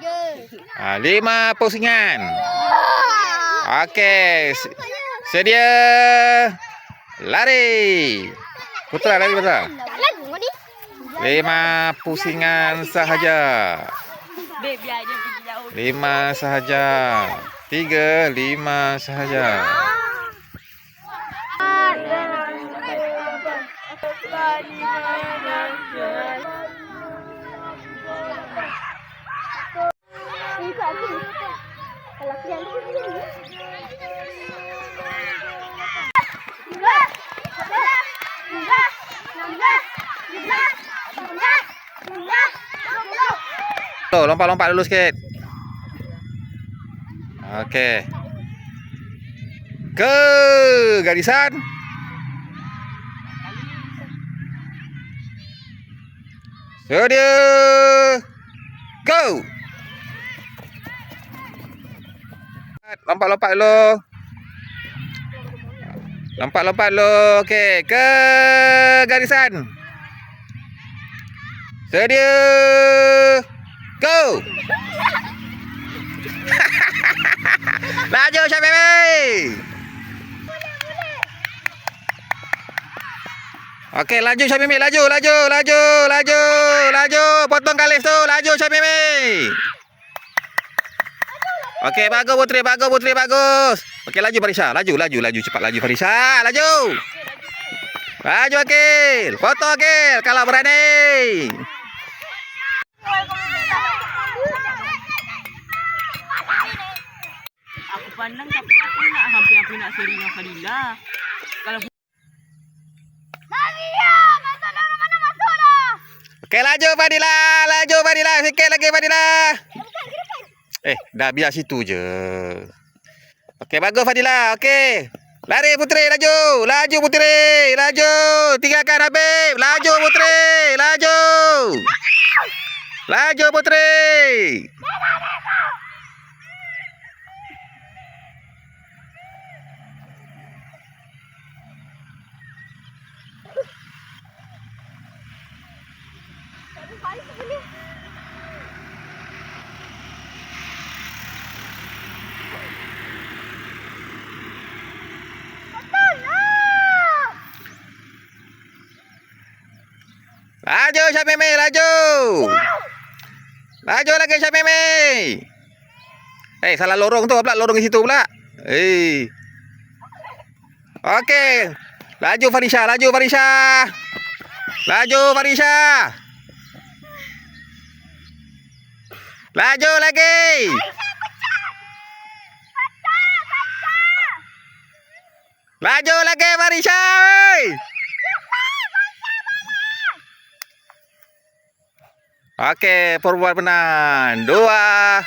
5 pusingan. Okey. Sedia. Lari. Putra lari putra. 5 pusingan sahaja. 5 sahaja. 3, 5 sahaja. Lompat-lompat dulu sikit. Okey. Ke garisan. Sedia. Go. Lompat-lompat dulu. Lompat-lompat dulu. Okey, ke garisan. Sedia. Go. Laju Syamimi. Okey, laju Syamimi, laju. Potong galis tu, laju Syamimi. Okey, bagus Putri, bagus. Okey, laju Farisha, laju, cepat laju Farisha, laju. Laju Akil, foto Akil kalau berani. Aku pandang tapi aku nak hampir nak seri dengan Fadila. Kalau Okey, laju Fadila, sikit lagi Fadila. Dah biar situ je. Okey, bagus Fadila. Okey. Lari Putri, laju Putri, laju. Tinggalkan Habib, laju Putri, laju. Laju Putri. Laju Syamimi, laju. Laju lagi Syamimi. Salah lorong tu pula, lorong di situ pula. Okey. Laju Farisha. Laju lagi. Laju lagi Farisha. Okey, perbuatan menang 2-0.